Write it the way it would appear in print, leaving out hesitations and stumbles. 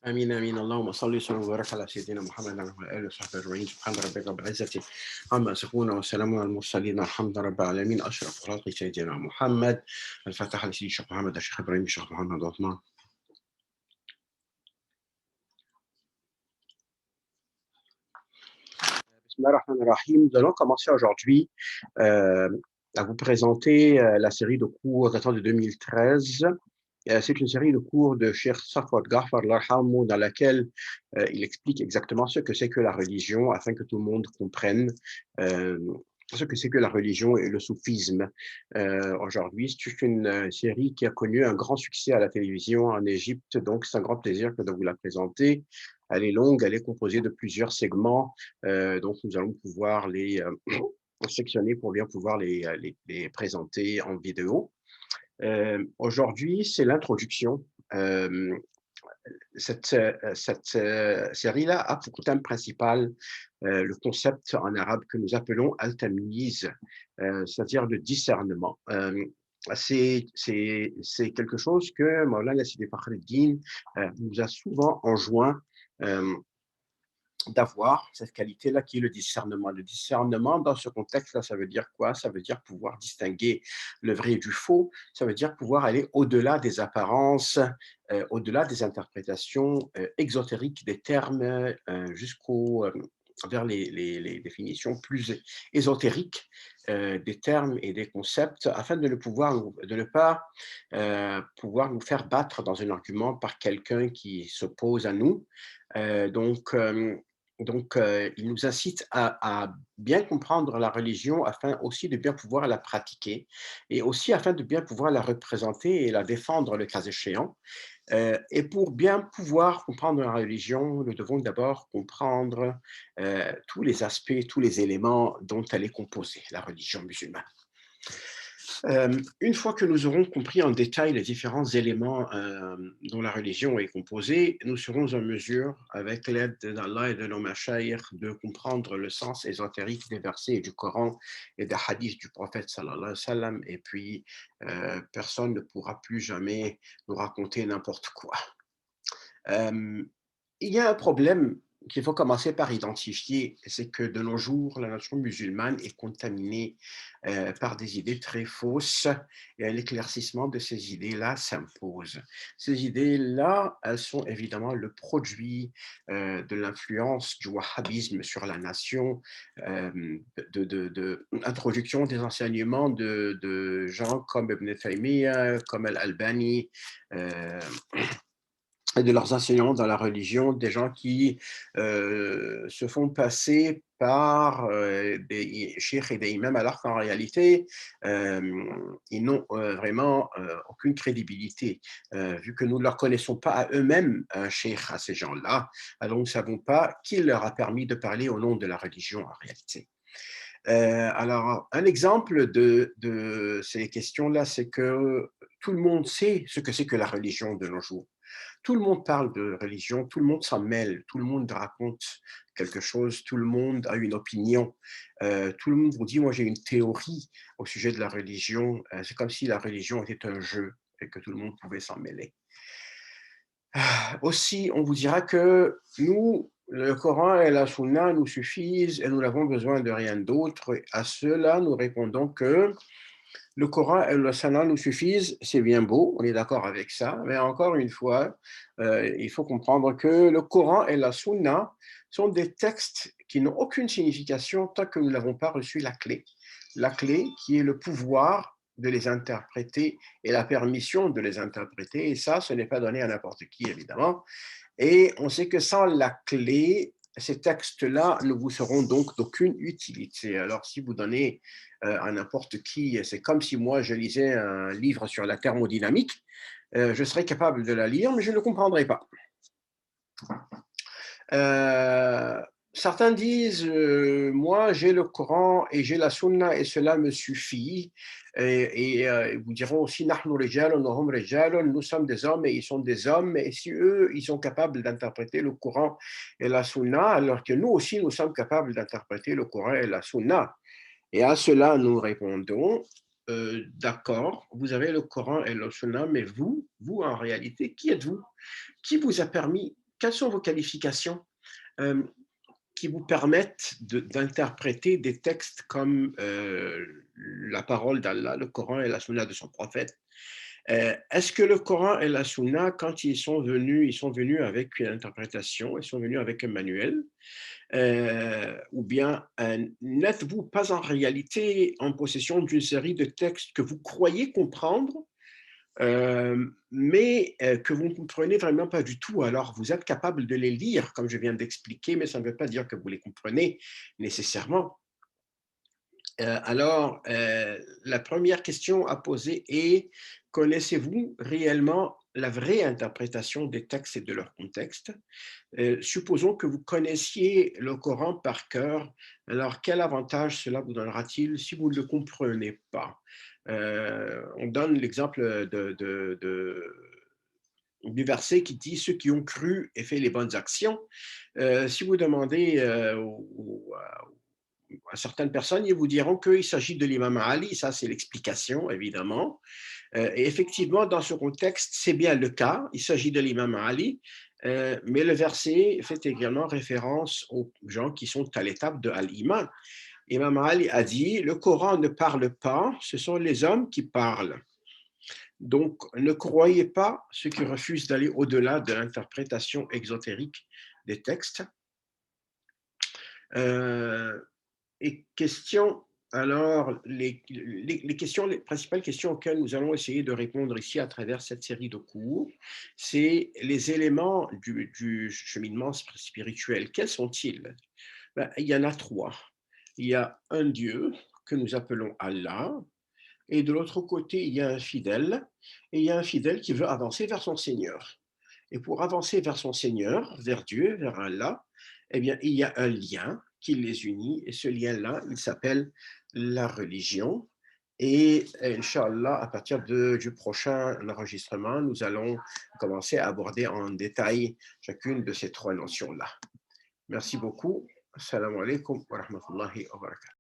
آمين آمين اللهم صل وسلم وبارك على سيدنا محمد وعلى آله وصحبه أجمعين سبحان ربك رب العزة عما يصفون وسلام على المرسلين الحمد لله رب العالمين أشرف خلق سيدنا محمد الفتح لسيدي الشيخ محمد الشيخ إبراهيم الشيخ محمد عثمان. Bismillahirrahmanirrahim. Nous allons commencer aujourd'hui à vous présenter la série de cours datant de 2013. C'est une série de cours de Cheikh Safwat Ghaffar Larhamou dans laquelle il explique exactement ce que c'est que la religion afin que tout le monde comprenne ce que c'est que la religion et le soufisme. Aujourd'hui, c'est une série qui a connu un grand succès à la télévision en Égypte, donc c'est un grand plaisir que de vous la présenter. Elle est longue, elle est composée de plusieurs segments, donc nous allons pouvoir les sectionner pour bien pouvoir les présenter en vidéo. Aujourd'hui, c'est l'introduction. Cette série-là a pour thème principal le concept en arabe que nous appelons al-tamyiz, c'est-à-dire le discernement. C'est quelque chose que Maulana Sidi Fakhreddin nous a souvent enjoint d'avoir cette qualité-là qui est le discernement. Le discernement, dans ce contexte-là, ça veut dire quoi? Ça veut dire pouvoir distinguer le vrai du faux, ça veut dire pouvoir aller au-delà des apparences, au-delà des interprétations exotériques des termes, vers les définitions plus ésotériques des termes et des concepts, afin de ne pas pouvoir nous faire battre dans un argument par quelqu'un qui s'oppose à nous. Il nous incite à bien comprendre la religion afin aussi de bien pouvoir la pratiquer et aussi afin de bien pouvoir la représenter et la défendre le cas échéant. Et pour bien pouvoir comprendre la religion, nous devons d'abord comprendre tous les aspects, tous les éléments dont elle est composée, la religion musulmane. Une fois que nous aurons compris en détail les différents éléments dont la religion est composée, nous serons en mesure, avec l'aide d'Allah et de nos mashaïr, de comprendre le sens ésotérique des versets du Coran et des hadiths du prophète sallallahu alayhi wa sallam, et puis personne ne pourra plus jamais nous raconter n'importe quoi. Il y a un problème qu'il faut commencer par identifier, c'est que de nos jours, la nation musulmane est contaminée par des idées très fausses et l'éclaircissement de ces idées-là s'impose. Ces idées-là, elles sont évidemment le produit de l'influence du wahhabisme sur la nation, de introduction des enseignements de gens comme Ibn Taymiyyah, comme Al-Albani, et de leurs enseignants dans la religion, des gens qui se font passer par des cheikhs et des imams, alors qu'en réalité, ils n'ont vraiment aucune crédibilité, vu que nous ne leur connaissons pas à eux-mêmes un cheikh à ces gens-là, alors nous ne savons pas qui leur a permis de parler au nom de la religion en réalité. Alors, un exemple de ces questions-là, c'est que tout le monde sait ce que c'est que la religion de nos jours. Tout le monde parle de religion, tout le monde s'en mêle, tout le monde raconte quelque chose, tout le monde a une opinion, tout le monde vous dit, moi j'ai une théorie au sujet de la religion, c'est comme si la religion était un jeu et que tout le monde pouvait s'en mêler. Aussi, on vous dira que nous, le Coran et la Sunna nous suffisent et nous n'avons besoin de rien d'autre. À cela, nous répondons que le Coran et la Sunna nous suffisent, c'est bien beau, on est d'accord avec ça, mais encore une fois, il faut comprendre que le Coran et la Sunna sont des textes qui n'ont aucune signification tant que nous n'avons pas reçu la clé qui est le pouvoir de les interpréter et la permission de les interpréter, et ça, ce n'est pas donné à n'importe qui, évidemment. Et on sait que sans la clé, ces textes-là ne vous seront donc d'aucune utilité. Alors, si vous donnez à n'importe qui, c'est comme si moi je lisais un livre sur la thermodynamique, je serais capable de la lire, mais je ne le comprendrai pas. Certains disent, moi j'ai le Coran et j'ai la Sunna et cela me suffit. Ils vous diront aussi, nous sommes des hommes et ils sont des hommes. Et si eux, ils sont capables d'interpréter le Coran et la Sunna, alors que nous aussi, nous sommes capables d'interpréter le Coran et la Sunna. Et à cela, nous répondons, d'accord, vous avez le Coran et la Sunna, mais vous en réalité, qui êtes-vous? Qui vous a permis quelles sont vos qualifications qui vous permettent d'interpréter des textes comme la parole d'Allah, le Coran et la Sunna de son prophète? Est-ce que le Coran et la Sunna, quand ils sont venus avec une interprétation, ils sont venus avec un manuel, ou bien n'êtes-vous pas en réalité en possession d'une série de textes que vous croyez comprendre, mais que vous ne comprenez vraiment pas du tout? Alors, vous êtes capable de les lire, comme je viens d'expliquer, mais ça ne veut pas dire que vous les comprenez nécessairement. Alors, la première question à poser est: connaissez-vous réellement la vraie interprétation des textes et de leur contexte? Supposons que vous connaissiez le Coran par cœur, alors quel avantage cela vous donnera-t-il si vous ne le comprenez pas? On donne l'exemple du verset qui dit: «Ceux qui ont cru et fait les bonnes actions». Si vous demandez à certaines personnes, ils vous diront qu'il s'agit de l'imam Ali, ça c'est l'explication évidemment. Et effectivement, dans ce contexte, c'est bien le cas, il s'agit de l'imam Ali, mais le verset fait également référence aux gens qui sont à l'étape de Al-Iman. Imam Ali a dit: le Coran ne parle pas, ce sont les hommes qui parlent. Donc, ne croyez pas ceux qui refusent d'aller au-delà de l'interprétation exotérique des textes. Et question, alors, les principales questions auxquelles nous allons essayer de répondre ici à travers cette série de cours, c'est les éléments du cheminement spirituel. Quels sont-ils? Ben, il y en a trois. Il y a un Dieu que nous appelons Allah, et de l'autre côté, il y a un fidèle, et il y a un fidèle qui veut avancer vers son Seigneur. Et pour avancer vers son Seigneur, vers Dieu, vers Allah, eh bien, il y a un lien qui les unit, et ce lien-là, il s'appelle la religion. Et Inch'Allah, à partir du prochain enregistrement, nous allons commencer à aborder en détail chacune de ces trois notions-là. Merci beaucoup. Assalamu alaikum wa rahmatullahi wa barakatuh.